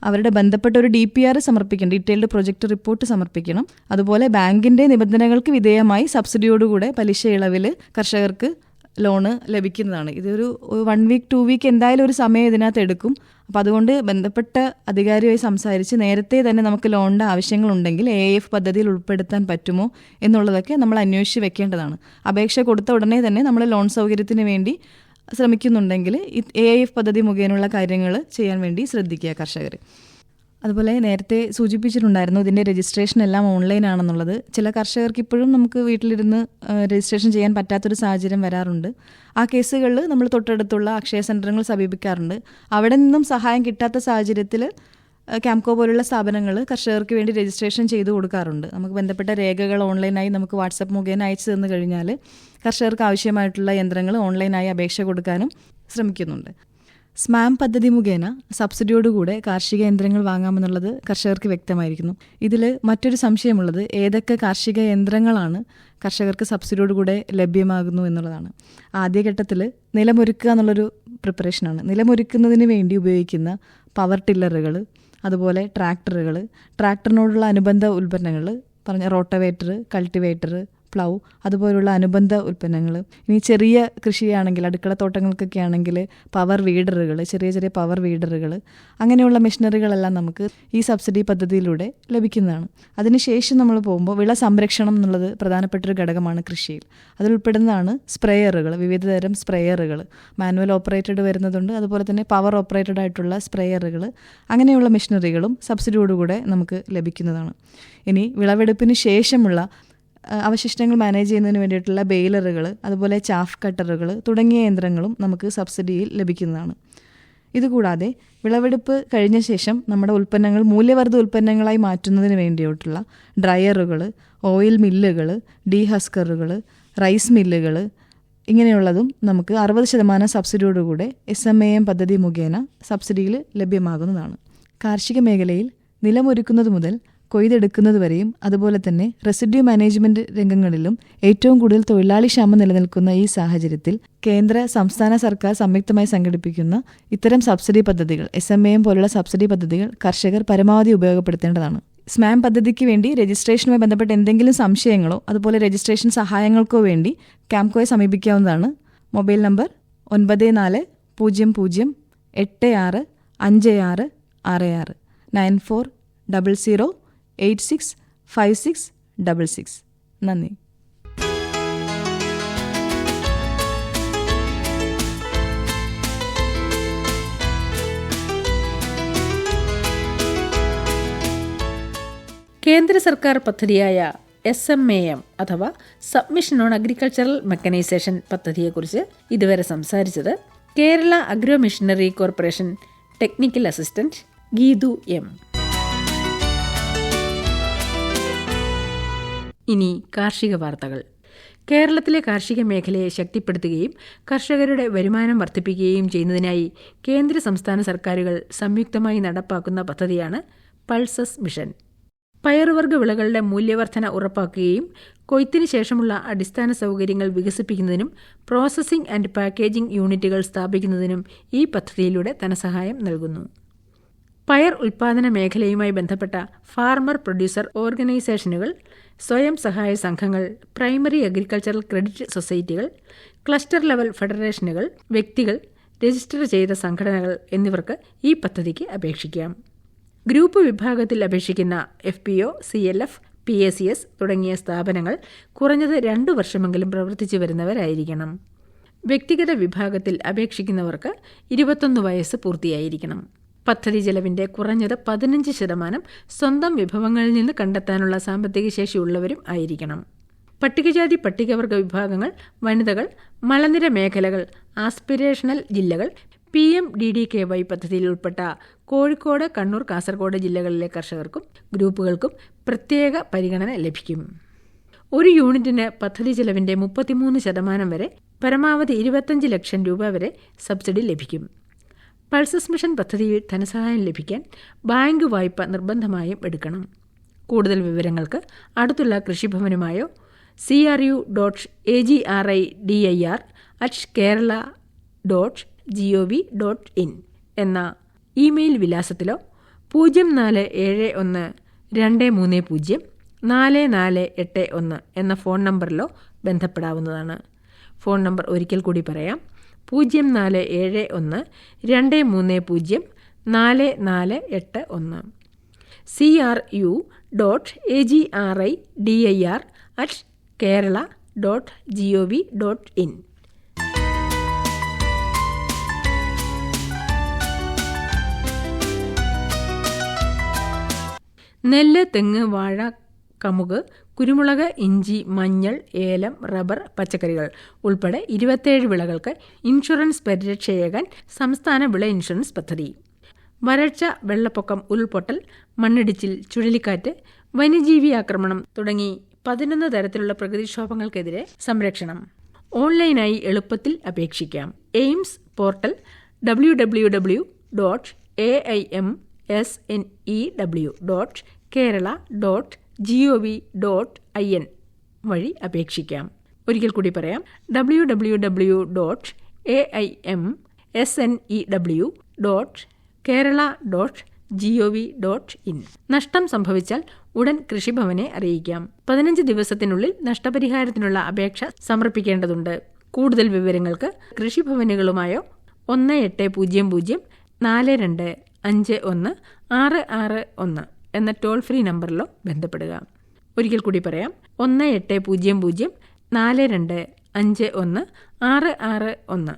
അവരുടെ ബന്ധപ്പെട്ട ഒരു DPR സമർപ്പിക്കണം, ഡീറ്റെയിൽഡ് പ്രൊജക്ട് റിപ്പോർട്ട് സമർപ്പിക്കണം. അതുപോലെ ബാങ്കിൻ്റെ നിബന്ധനകൾക്ക് വിധേയമായി സബ്സിഡിയോടുകൂടെ പലിശ ഇളവിൽ കർഷകർക്ക് ലോണ് ലഭിക്കുന്നതാണ്. ഇതൊരു 1 വീക്ക് 2 വീക്ക് എന്തായാലും ഒരു സമയം ഇതിനകത്ത് എടുക്കും. അപ്പോൾ അതുകൊണ്ട് ബന്ധപ്പെട്ട അധികാരിയുമായി സംസാരിച്ച് നേരത്തെ തന്നെ നമുക്ക് ലോണിൻ്റെ ആവശ്യങ്ങളുണ്ടെങ്കിൽ AIF പദ്ധതിയിൽ ഉൾപ്പെടുത്താൻ പറ്റുമോ എന്നുള്ളതൊക്കെ നമ്മൾ അന്വേഷിച്ച് വെക്കേണ്ടതാണ്. അപേക്ഷ കൊടുത്ത ഉടനെ തന്നെ നമ്മൾ ലോൺ സൗകര്യത്തിന് വേണ്ടി ശ്രമിക്കുന്നുണ്ടെങ്കിൽ AIF പദ്ധതി മുഖേനയുള്ള കാര്യങ്ങൾ ചെയ്യാൻ വേണ്ടി ശ്രദ്ധിക്കുക കർഷകർ. അതുപോലെ നേരത്തെ സൂചിപ്പിച്ചിട്ടുണ്ടായിരുന്നു ഇതിൻ്റെ രജിസ്ട്രേഷൻ എല്ലാം ഓൺലൈൻ ആണെന്നുള്ളത്. ചില കർഷകർക്ക് ഇപ്പോഴും നമുക്ക് വീട്ടിലിരുന്ന് രജിസ്ട്രേഷൻ ചെയ്യാൻ പറ്റാത്തൊരു സാഹചര്യം വരാറുണ്ട്. ആ കേസുകളിൽ നമ്മൾ തൊട്ടടുത്തുള്ള അക്ഷയ സെൻ്ററുകൾ സമീപിക്കാറുണ്ട്. അവിടെ നിന്നും സഹായം കിട്ടാത്ത സാഹചര്യത്തിൽ ക്യാംകോ പോലുള്ള സ്ഥാപനങ്ങൾ കർഷകർക്ക് വേണ്ടി രജിസ്ട്രേഷൻ ചെയ്തു കൊടുക്കാറുണ്ട്. നമുക്ക് ബന്ധപ്പെട്ട രേഖകൾ ഓൺലൈനായി നമുക്ക് വാട്സപ്പ് മുഖേന അയച്ചു തന്നു കഴിഞ്ഞാൽ കർഷകർക്ക് ആവശ്യമായിട്ടുള്ള യന്ത്രങ്ങൾ ഓൺലൈനായി അപേക്ഷ കൊടുക്കാനും ശ്രമിക്കുന്നുണ്ട്. സ്മാം പദ്ധതി മുഖേന സബ്സിഡിയോടുകൂടെ കാർഷിക യന്ത്രങ്ങൾ വാങ്ങാമെന്നുള്ളത് കർഷകർക്ക് വ്യക്തമായിരിക്കുന്നു. ഇതിൽ മറ്റൊരു സംശയമുള്ളത് ഏതൊക്കെ കാർഷിക യന്ത്രങ്ങളാണ് കർഷകർക്ക് സബ്സിഡിയോടുകൂടെ ലഭ്യമാകുന്നു എന്നുള്ളതാണ്. ആദ്യഘട്ടത്തിൽ നിലമൊരുക്കുക എന്നുള്ളൊരു പ്രിപ്പറേഷനാണ്. നിലമൊരുക്കുന്നതിന് വേണ്ടി ഉപയോഗിക്കുന്ന പവർ ടില്ലറുകൾ, അതുപോലെ ട്രാക്ടറുകൾ, ട്രാക്ടറിനോടുള്ള അനുബന്ധ ഉൽപ്പന്നങ്ങൾ പറഞ്ഞ റോട്ടവേറ്റർ, കൾട്ടിവേറ്റർ, പ്ലൗ, അതുപോലുള്ള അനുബന്ധ ഉൽപ്പന്നങ്ങൾ. ഇനി ചെറിയ കൃഷിയാണെങ്കിൽ അടുക്കളത്തോട്ടങ്ങൾക്കൊക്കെ ആണെങ്കിൽ പവർ വീഡറുകൾ, ചെറിയ ചെറിയ പവർ വീഡറുകൾ, അങ്ങനെയുള്ള മെഷീനറികളെല്ലാം നമുക്ക് ഈ സബ്സിഡി പദ്ധതിയിലൂടെ ലഭിക്കുന്നതാണ്. അതിനുശേഷം നമ്മൾ പോകുമ്പോൾ വിള സംരക്ഷണം എന്നുള്ളത് പ്രധാനപ്പെട്ടൊരു ഘടകമാണ് കൃഷിയിൽ. അതിലുൾപ്പെടുന്നതാണ് സ്പ്രേയറുകൾ, വിവിധ തരം സ്പ്രേയറുകൾ. മാനുവൽ ഓപ്പറേറ്റഡ് വരുന്നതുണ്ട്, അതുപോലെ തന്നെ പവർ ഓപ്പറേറ്റഡ് ആയിട്ടുള്ള സ്പ്രേയറുകൾ. അങ്ങനെയുള്ള മെഷീനറികളും സബ്സിഡിയോടുകൂടെ നമുക്ക് ലഭിക്കുന്നതാണ്. ഇനി വിളവെടുപ്പിന് ശേഷമുള്ള അവശിഷ്ടങ്ങൾ മാനേജ് ചെയ്യുന്നതിന് വേണ്ടിയിട്ടുള്ള ബെയിലറുകൾ, അതുപോലെ ചാഫ് കട്ടറുകൾ തുടങ്ങിയ യന്ത്രങ്ങളും നമുക്ക് സബ്സിഡിയിൽ ലഭിക്കുന്നതാണ്. ഇതുകൂടാതെ വിളവെടുപ്പ് കഴിഞ്ഞ ശേഷം നമ്മുടെ ഉൽപ്പന്നങ്ങൾ മൂല്യവർദ്ധിത ഉൽപ്പന്നങ്ങളായി മാറ്റുന്നതിന് വേണ്ടിയിട്ടുള്ള ഡ്രയറുകൾ, ഓയിൽ മില്ലുകൾ, ഡീഹസ്കറുകൾ, റൈസ് മില്ലുകൾ, ഇങ്ങനെയുള്ളതും നമുക്ക് 60% സബ്സിഡിയോടുകൂടെ SMAM പദ്ധതി മുഖേന സബ്സിഡിയിൽ ലഭ്യമാകുന്നതാണ്. കാർഷിക മേഖലയിൽ നിലമൊരുക്കുന്നത് മുതൽ കൊയ്തെടുക്കുന്നത് വരെയും അതുപോലെ തന്നെ റെസിഡ്യൂ മാനേജ്മെന്റ് രംഗങ്ങളിലും ഏറ്റവും കൂടുതൽ തൊഴിലാളി ക്ഷാമം നിലനിൽക്കുന്ന ഈ സാഹചര്യത്തിൽ കേന്ദ്ര സംസ്ഥാന സർക്കാർ സംയുക്തമായി സംഘടിപ്പിക്കുന്ന ഇത്തരം സബ്സിഡി പദ്ധതികൾ, SMAM പോലുള്ള സബ്സിഡി പദ്ധതികൾ കർഷകർ പരമാവധി ഉപയോഗപ്പെടുത്തേണ്ടതാണ്. സ്മാം പദ്ധതിക്ക് വേണ്ടി രജിസ്ട്രേഷനുമായി ബന്ധപ്പെട്ട എന്തെങ്കിലും സംശയങ്ങളോ അതുപോലെ രജിസ്ട്രേഷൻ സഹായങ്ങൾക്കോ വേണ്ടി ക്യാംകോയെ സമീപിക്കാവുന്നതാണ്. Mobile number 9400 86 56 66 9400 865666. നന്ദി. കേന്ദ്ര സർക്കാർ പദ്ധതിയായ SMAM അഥവാ സബ്മിഷൻ ഓൺ അഗ്രികൾച്ചറൽ മെക്കനൈസേഷൻ പദ്ധതിയെക്കുറിച്ച് ഇതുവരെ സംസാരിച്ചത് Kerala agro machinery corporation technical assistant Geethu M. ഇനി കാർഷിക വാർത്തകൾ. കേരളത്തിലെ കാർഷിക മേഖലയെ ശക്തിപ്പെടുത്തുകയും കർഷകരുടെ വരുമാനം വർദ്ധിപ്പിക്കുകയും ചെയ്യുന്നതിനായി കേന്ദ്ര സംസ്ഥാന സർക്കാരുകൾ സംയുക്തമായി നടപ്പാക്കുന്ന പദ്ധതിയാണ് പൾസസ് മിഷൻ. പയറുവർഗ്ഗ വിളകളുടെ മൂല്യവർധന ഉറപ്പാക്കുകയും കൊയ്ത്തിന് ശേഷമുള്ള അടിസ്ഥാന സൗകര്യങ്ങൾ വികസിപ്പിക്കുന്നതിനും പ്രോസസ്സിംഗ് ആൻഡ് പാക്കേജിംഗ് യൂണിറ്റുകൾ സ്ഥാപിക്കുന്നതിനും ഈ പദ്ധതിയിലൂടെ ധനസഹായം നൽകുന്നു. പയർ ഉൽപ്പാദന മേഖലയുമായി ബന്ധപ്പെട്ട ഫാർമർ പ്രൊഡ്യൂസർ ഓർഗനൈസേഷനുകൾ, സ്വയം സഹായ സംഘങ്ങൾ, പ്രൈമറി അഗ്രികൾച്ചറൽ ക്രെഡിറ്റ് സൊസൈറ്റികൾ, ക്ലസ്റ്റർ ലെവൽ ഫെഡറേഷനുകൾ, വ്യക്തികൾ, രജിസ്റ്റർ ചെയ്ത സംഘടനകൾ എന്നിവർക്ക് ഈ പദ്ധതിക്ക് അപേക്ഷിക്കാം. ഗ്രൂപ്പ് വിഭാഗത്തിൽ അപേക്ഷിക്കുന്ന FPO, CLF, PACS തുടങ്ങിയ സ്ഥാപനങ്ങൾ കുറഞ്ഞത് 2 വർഷമെങ്കിലും പ്രവർത്തിച്ചു വരുന്നവരായിരിക്കണം. വ്യക്തിഗത വിഭാഗത്തിൽ അപേക്ഷിക്കുന്നവർക്ക് 21 വയസ്സ് പൂർത്തിയായിരിക്കണം. പദ്ധതി ചെലവിന്റെ കുറഞ്ഞത് 15% സ്വന്തം വിഭവങ്ങളിൽ നിന്ന് കണ്ടെത്താനുള്ള സാമ്പത്തിക ശേഷിയുള്ളവരും ആയിരിക്കണം. പട്ടികജാതി പട്ടികവർഗ വിഭാഗങ്ങൾ, വനിതകൾ, മലനിര മേഖലകൾ, ആസ്പിരേഷണൽ ജില്ലകൾ, PMDDKY പദ്ധതിയിൽ ഉൾപ്പെട്ട കോഴിക്കോട്, കണ്ണൂർ, കാസർഗോഡ് ജില്ലകളിലെ കർഷകർക്കും ഗ്രൂപ്പുകൾക്കും പ്രത്യേക പരിഗണന ലഭിക്കും. ഒരു യൂണിറ്റിന് പദ്ധതി ചെലവിന്റെ 33% വരെ, പരമാവധി 25 ലക്ഷം രൂപ വരെ സബ്സിഡി ലഭിക്കും. പൾസസ് മിഷൻ പദ്ധതിയിൽ ധനസഹായം ലഭിക്കാൻ ബാങ്ക് വായ്പ നിർബന്ധമായും എടുക്കണം. കൂടുതൽ വിവരങ്ങൾക്ക് അടുത്തുള്ള കൃഷിഭവനുമായോ cru.agri@kerala.gov.in എന്ന ഇമെയിൽ വിലാസത്തിലോ 0412304481 എന്ന ഫോൺ നമ്പറിലോ ബന്ധപ്പെടാവുന്നതാണ്. ഫോൺ നമ്പർ ഒരിക്കൽ കൂടി പറയാം: 0417304481 cru.agri@kerala.gov.in. നെല്ല്, തെങ്ങ്, വാഴ, കമുക്, കുരുമുളക്, ഇഞ്ചി, മഞ്ഞൾ, ഏലം, റബ്ബർ, പച്ചക്കറികൾ ഉൾപ്പെടെ 27 വിളകൾക്ക് ഇൻഷുറൻസ് പരിരക്ഷയേകാൻ സംസ്ഥാന വിള ഇൻഷുറൻസ് പദ്ധതി. വരൾച്ച, വെള്ളപ്പൊക്കം, ഉരുൾപൊട്ടൽ, മണ്ണിടിച്ചിൽ, ചുഴലിക്കാറ്റ്, വന്യജീവി ആക്രമണം തുടങ്ങി 11 തരത്തിലുള്ള പ്രകൃതിക്ഷോഭങ്ങൾക്കെതിരെ സംരക്ഷണം. ഓൺലൈനായി എളുപ്പത്തിൽ അപേക്ഷിക്കാം. എയിംസ് പോർട്ടൽ www.aimsnew.kerala.gov.in വഴി അപേക്ഷിക്കാം. ഒരിക്കൽ കൂടി പറയാം: www.aimsnew.kerala.gov.in. നഷ്ടം സംഭവിച്ചാൽ ഉടൻ കൃഷിഭവനെ അറിയിക്കാം. 15 ദിവസത്തിനുള്ളിൽ നഷ്ടപരിഹാരത്തിനുള്ള അപേക്ഷ സമർപ്പിക്കേണ്ടതുണ്ട്. കൂടുതൽ വിവരങ്ങൾക്ക് കൃഷിഭവനുകളുമായോ 1800-4251-661 എന്ന ടോൾ ഫ്രീ നമ്പറിലോ ബന്ധപ്പെടുക. ഒരിക്കൽ കൂടി പറയാം: 1800-4251-661.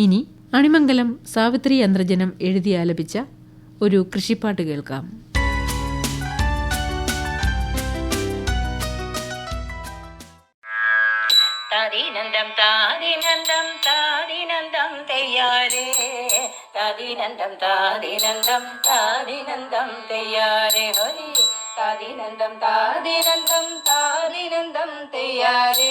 ഇനി അണിമംഗലം സാവിത്രി അന്തർജനം എഴുതി ആലപിച്ച ഒരു കൃഷിപ്പാട്ട് കേൾക്കാം. താദിനന്ദം താദിനന്ദം താദിനന്ദം തെയ്യാരേ, താദിനന്ദം താദിനന്ദം താദിനന്ദം തെയ്യാരേ, ഹരി താദിനന്ദം താദിനന്ദം താദിനന്ദം തെയ്യാരേ,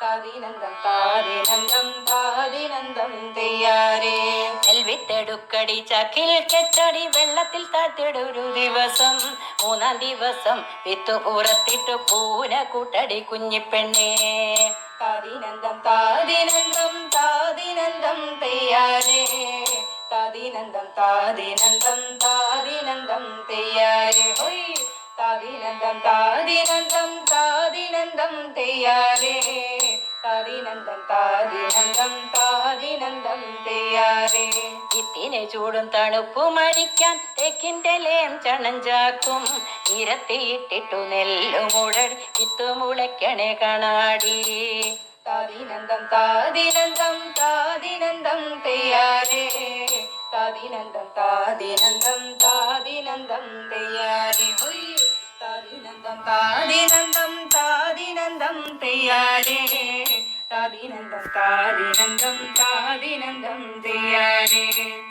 താദിനന്ദം താദിനന്ദം താദിനന്ദം തെയ്യാരേ. നെൽവിത്തെടുക്കടി ചക്കിൽ കെട്ടടി വെള്ളത്തിൽ താഴ്ത്തിടൊരു ദിവസം, 3-ാം ദിവസം വിത്തു പുറത്തിട്ടു പൂന കൂട്ടടി കുഞ്ഞിപ്പെണ്ണേ. താദിനന്ദം താദിനന്ദം താദിനന്ദം തെയ്യാരേ, താദിനന്ദം താദിനന്ദം താദിനന്ദം തെയ്യാരേ, ഹൊയ് താദിനന്ദം താദിനന്ദം താദിനന്ദം തെയ്യാരേ, താദിനന്ദം താദിനന്ദം താദിനന്ദം തെയ്യാരേ. ഇത്തിനെ ചൂടും തണുപ്പും അടിക്കാൻ തെക്കിന്റെ ലേം ചണഞ്ചാക്കും, ഇരത്തിയിട്ടിട്ടു നെല്ലുമുടടി വിത്തു മുളയ്ക്കണേ കാണാടി. താദിനന്ദം താദിനന്ദം താദിനന്ദം തെയ്യാരേ, താദിനന്ദം താദിനന്ദം താദിനന്ദം തെയ്യാരേ, ഹൊയ് താദിനന്ദം താദിനന്ദം താദിനന്ദം തെയ്യാരേ, താദിനന്തം താദിനന്തം താദിനന്തം തെയ്യാരേ.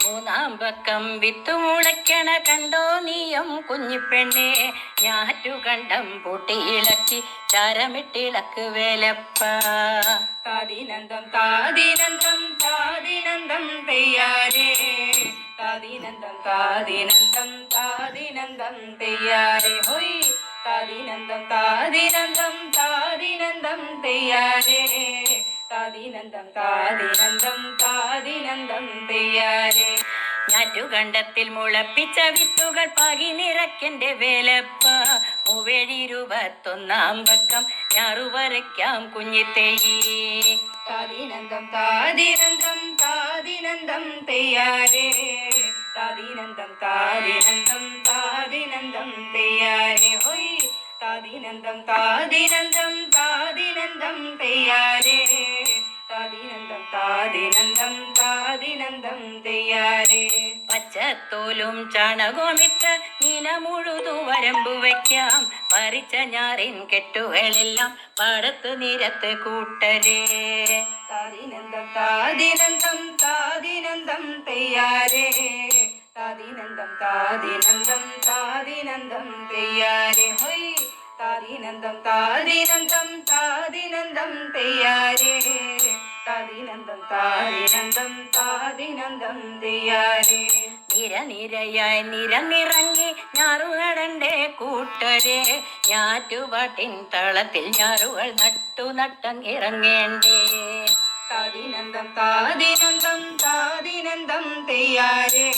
മൂന്നാം പക്കം വിത്തു മുളയ്ക്കണ കണ്ടോ നീയം കുഞ്ഞിപ്പെണ്ണെ, ഞാറ്റുകണ്ടം പൂട്ടിയിളക്കി ചരമിട്ടിളക്ക് വേലപ്പ. താദിനന്തം താദിനന്തം താദിനന്തം തെയ്യാരേ. താദിനന്തം താദിനന്തം താദിനന്തം തെയ്യാരേ. ഹൊയ് താദിനന്തം താദിനന്തം താദിനന്തം തെയ്യാരേ. താദിനന്തം താദിനന്തം താദിനന്തം തെയ്യാരേ. ഞാറ്റുകണ്ടത്തിൽ മുളപ്പിച്ച വിത്തുകൾ പാകി നിറയ്ക്കെന്റെ വേലപ്പ. 21 പക്കം ഞാറുവരയ്ക്കാം കുഞ്ഞിത്തേയി. താദിനന്തം താദിനന്തം താദിനന്തം തെയ്യാരേ. താദിനന്തം താദിനന്തം താദിനന്തം തെയ്യാരേ. ഹൊയ് താദിനന്തം താദിനന്തം താദിനന്തം തെയ്യാരേ. താദിനന്തം താദിനന്തം താദിനന്തം തെയ്യാരേ. പച്ചത്തോലും ചാണകവുമിട്ട് നില മുഴുതു വരമ്പു വയ്ക്കാം. പറിച്ച ഞാറിൻ കെട്ടുകളെല്ലാം പാടത്ത് നിരത്ത് കൂട്ടരേ. താദിനന്തം താദിനന്തം താദിനന്തം തെയ്യാരേ. താദിനന്തം താദിനന്തം താദിനന്തം തെയ്യാരേ. ഹൊയ് താദിനന്തം താദിനന്തം താദിനന്തം തെയ്യാരേ. താദിനന്തം താദിനന്തം താദിനന്തം തെയ്യാരേ. നിരനിരയായി നിരന്നിറങ്ങി ഞാറുനടണ്ടേ കൂട്ടരേ. ഞാറ്റുപാട്ടിൻ തളത്തിൽ ഞാറുകൾ നട്ടു നട്ടങ്ങിറങ്ങേണ്ടേ. താദിനന്തം താദിനന്തം താദിനന്തം തെയ്യാരേ.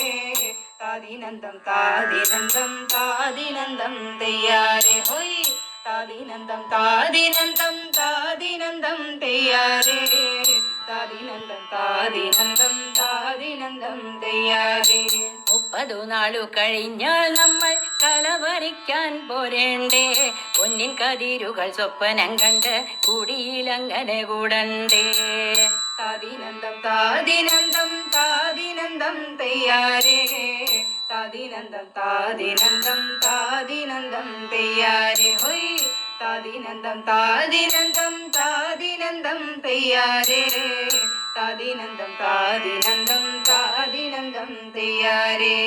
താദിനന്തം താദിനന്തം താദിനന്തം തെയ്യാരേ. ഹൊയ് താദിനന്തം താദിനന്തം താദിനന്തം തെയ്യാരേ. താദിനന്തം താദിനന്തം താദിനന്തം തെയ്യാരേ. 30 നാളു കഴിഞ്ഞാൽ നമ്മൾ കളപറിക്കാൻ പോരേണ്ടേ. പൊന്നിൻ കതിരുകൾ സ്വപ്നം കണ്ട് കുടിയിലങ്ങനെ കൂടണ്ടേ. താദിനന്തം താദിനന്തം താദിനന്തം തെയ്യാരേ. താദിനന്തം താദിനന്തം താദിനന്തം തെയ്യാരേ. ഹൊയ് താദിനന്തം താദിനന്തം താദിനന്തം തെയ്യാരേ. താദിനന്തം താദിനന്തം താദിനന്തം തെയ്യാരേ.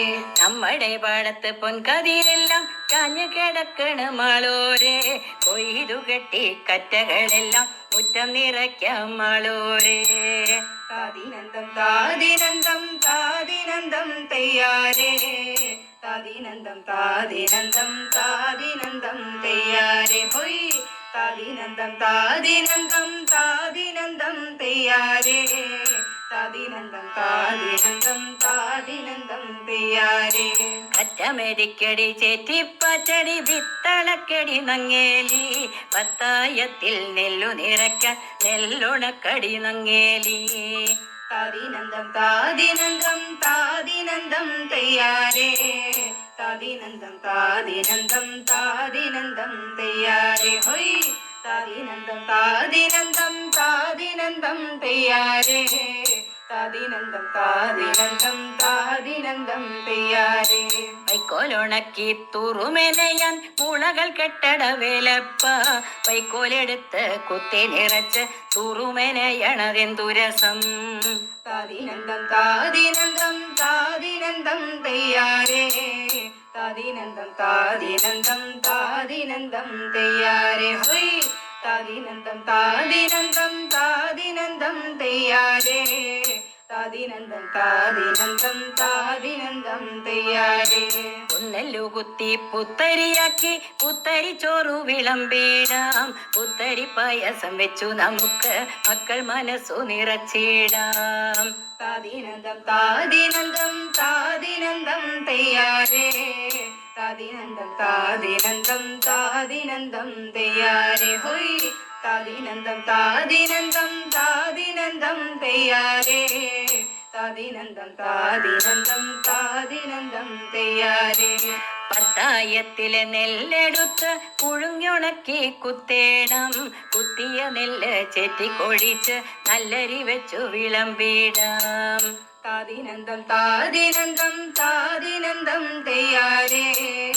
നമ്മുടെ പാടത്ത് പൊൻകതിരെല്ലാം ചാഞ്ഞു കിടക്കണ മാളോരെ. കൊയ്തു കെട്ടി കറ്റകളെല്ലാം മുറ്റം നിറയ്ക്കാം മാളോരെ. താദിനന്തം താദിനന്തം താദിനന്തം തെയ്യാരേ. താദിനന്തം താദിനന്തം താദിനന്തം തെയ്യാരേ. ഹൊയ് താദിനന്തം താദിനന്തം താദിനന്തം തെയ്യാരേ. താദിനന്തം താദിനന്തം താദിനന്തം തെയ്യാരേ. കറ്റമെരിക്കടി ചേറ്റിപ്പച്ചടി വിത്തളക്കടി നങ്ങേലി. പത്തായത്തിൽ നെല്ലു നിറയ്ക്കാൻ നെല്ലുണക്കടി നങ്ങേലി. താദിനന്തം താദിനന്തം താദിനന്തം തെയ്യാരേ. താദിനന്തം താദിനന്തം താദിനന്തം തെയ്യാരേ. ഹൊയ് താദിനന്തം താദിനന്തം താദിനന്തം തെയ്യാരേ. താദിനന്തം താദിനന്തം താദിനന്തം തെയ്യാരേ. വൈക്കോലുണക്കി തുറുമെനയാൻ മുളകൾ കെട്ടട വേലപ്പ. വൈക്കോലെടുത്ത് കുത്തി നിറച്ച് തുറുമെനയണതെന്തുരസം. താദിനന്തം താദിനന്തം താദിനന്തം തെയ്യാരേ. താദിനന്തം താദിനന്തം താദിനന്തം തെയ്യാരേ. ഹൊയ് താദിനന്തം താദിനന്തം താദിനന്തം തെയ്യാരേ. താദിനന്തം താദിനന്തം താദിനന്തം തെയ്യാരേ. ഒന്നല്ലു കുത്തി പുത്തരിയാക്കി പുത്തരി ചോറു വിളമ്പിടാം. പുത്തരി പായസം വെച്ചു നമുക്ക് മക്കൾ മനസ്സു നിറച്ചിടാം. താദിനന്തം താദിനന്തം താദിനന്തം തെയ്യാരേ. താദിനന്തം താദിനന്തം താദിനന്തം തെയ്യാരേ. ഹൊയ് താദിനന്തം താദിനന്തം താദിനന്തം തെയ്യാരേ. താദിനന്തം താദിനന്തം താദിനന്തം തെയ്യാരേ. പത്തായത്തിലെ നെല്ലെടുത്ത് പുഴുങ്ങുണക്കി കുത്തേണം. കുത്തിയ നെല്ല് ചെറ്റിക്കൊഴിച്ച് നല്ലരി വെച്ചു വിളമ്പിടാം. താദിനന്തം താദിനന്തം താദിനന്തം തെയ്യാരേ.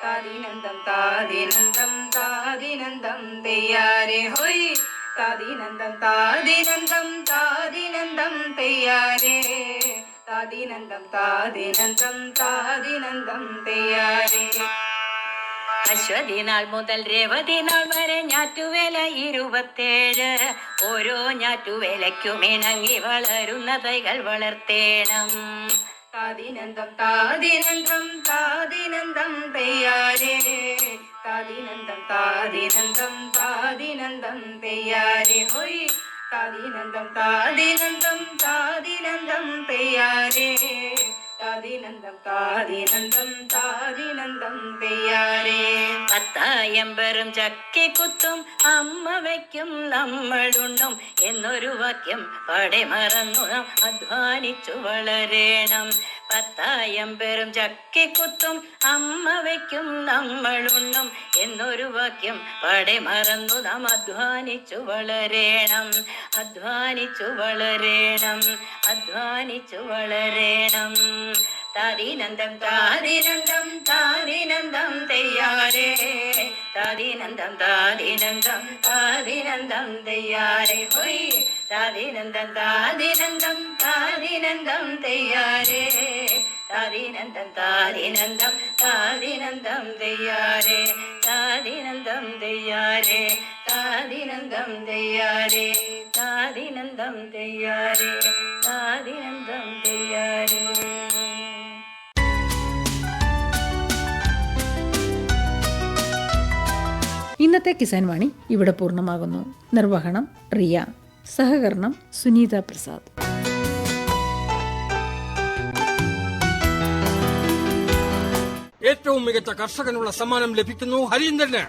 താദിനന്തം താദിനന്തം താദിനന്തം തെയ്യാരേ. ഹൊയ് താദിനന്ദം താദിനന്ദം താദിനന്ദം തെയ്യാരേ താദിനന്ദം താദിനന്ദം താദിനന്ദം തെയ്യാരേ. അശ്വതി നാൾ മുതൽ രേവതി നാൾ വരെ ഞാറ്റുവേല 27. ഓരോ ഞാറ്റുവേലയ്ക്കും ഇണങ്ങി വളരുന്ന തൈകൾ വളർത്തേണം. താദിനന്ദം താദിനന്ദം താദിനന്ദം തെയ്യാരേ താദിനന്ദം താദിനന്ദം താദിനന്ദം തെയ്യാരേ ഹോയ് താദിനന്ദം താദിനന്ദം താദിനന്ദം തെയ്യാരേ താദിനന്ദം താദിനന്ദം താദിനന്ദം തെയ്യാരേ. പത്തായമ്പറും ചക്കിക്കുത്തും അമ്മ വയ്ക്കും നമ്മളുണ്ണും എന്നൊരു വാക്യം പാടെ മറന്നു നാം അധ്വാനിച്ചു വളരേണം. പത്തായമ്പറും ചക്കിക്കുത്തും അമ്മ വയ്ക്കും നമ്മളുണ്ണും എന്നൊരു വാക്യം പാടെ മറന്നു നാം അധ്വാനിച്ചു വളരേണം. അധ്വാനിച്ചു വളരേണം. അധ്വാനിച്ചു വളരേണം. താദിനന്ദം താദിനന്ദം താദിനന്ദം തെയ്യാരേ താദിനന്ദം താദിനന്ദം താദിനന്ദം തെയ്യാരേ ഹോയ് താദിനന്ദം താദിനന്ദം താദിനന്ദം തെയ്യാരേ താദിനന്ദം താദിനന്ദം താദിനന്ദം തെയ്യാരേ താദിനന്ദം തെയ്യാരേ താദിനന്ദം തെയ്യാരേ താദിനന്ദം തെയ്യാരേ താദിനന്ദം തെയ്യാരേ. ഇന്നത്തെ കിസാൻ വാണി ഇവിടെ പൂർണ്ണമാകുന്നു. നിർവഹണം റിയ, സഹകരണം സുനീത പ്രസാദ്. ഏറ്റവും മികച്ച കർഷകനുള്ള സമ്മാനം ലഭിക്കുന്നു ഹരീന്ദ്രന്.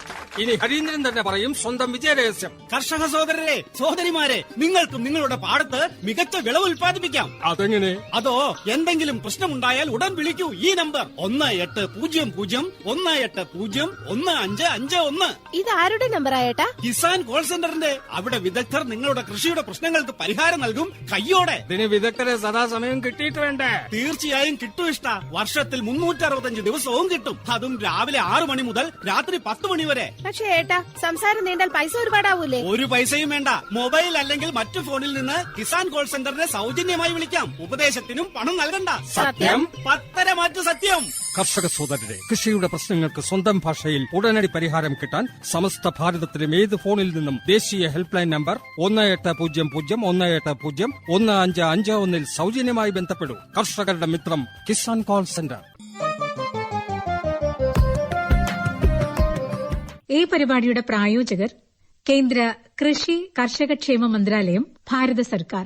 ഇനി ഹരീന്ദ്രൻ തന്നെ പറയും സ്വന്തം വിജയരഹസ്യം. കർഷക സഹോദരരെ, സഹോദരിമാരെ, നിങ്ങൾക്കും നിങ്ങളുടെ പാടത്ത് മികച്ച വിളവ് ഉൽപ്പാദിപ്പിക്കാം. അതെങ്ങനെ? അതോ എന്തെങ്കിലും പ്രശ്നമുണ്ടായാൽ ഉടൻ വിളിക്കൂ ഈ നമ്പർ 1800 ഇത് ആരുടെ നമ്പർ ആയേട്ടാ? കിസാൻ കോൾ സെന്ററിന്റെ. അവിടെ വിദഗ്ധർ നിങ്ങളുടെ കൃഷിയുടെ പ്രശ്നങ്ങൾക്ക് പരിഹാരം നൽകും കയ്യോടെ. ഇതിന് വിദഗ്ധരെ സദാസമയം കിട്ടിയിട്ട് വേണ്ടേ? തീർച്ചയായും കിട്ടും ഇഷ്ട. വർഷത്തിൽ 365 ദിവസവും കിട്ടും. അതും രാവിലെ 6 മണി മുതൽ രാത്രി 10 മണി വരെ. പക്ഷേ ഏട്ടാ, സംസാരം നീണ്ടാൽ പൈസ ഒരുപാടാവൂലേ? ഒരു പൈസയും വേണ്ട. മൊബൈൽ അല്ലെങ്കിൽ മറ്റു ഫോണിൽ നിന്ന് കിസാൻ കോൾ സെന്ററിനെ സൗജന്യമായി വിളിക്കാം. ഉപദേശത്തിനും പണം നൽകണ്ട. സത്യം? 10 മാറ്റു സത്യം. കർഷക സോദരരെ, കൃഷിയുടെ പ്രശ്നങ്ങൾക്ക് സ്വന്തം ഭാഷയിൽ ഉടനടി പരിഹാരം കിട്ടാൻ സമസ്ത ഭാരതത്തിലും ഏത് ഫോണിൽ നിന്നും ദേശീയ ഹെൽപ്പ് ലൈൻ നമ്പർ 1800 സൗജന്യമായി ബന്ധപ്പെടൂ. കർഷകരുടെ മിത്രം കിസാൻ കോൾ സെന്റർ. ഈ പരിപാടിയുടെ പ്രായോജകർ കേന്ദ്ര കൃഷി കർഷകക്ഷേമ മന്ത്രാലയം, ഭാരത സർക്കാർ.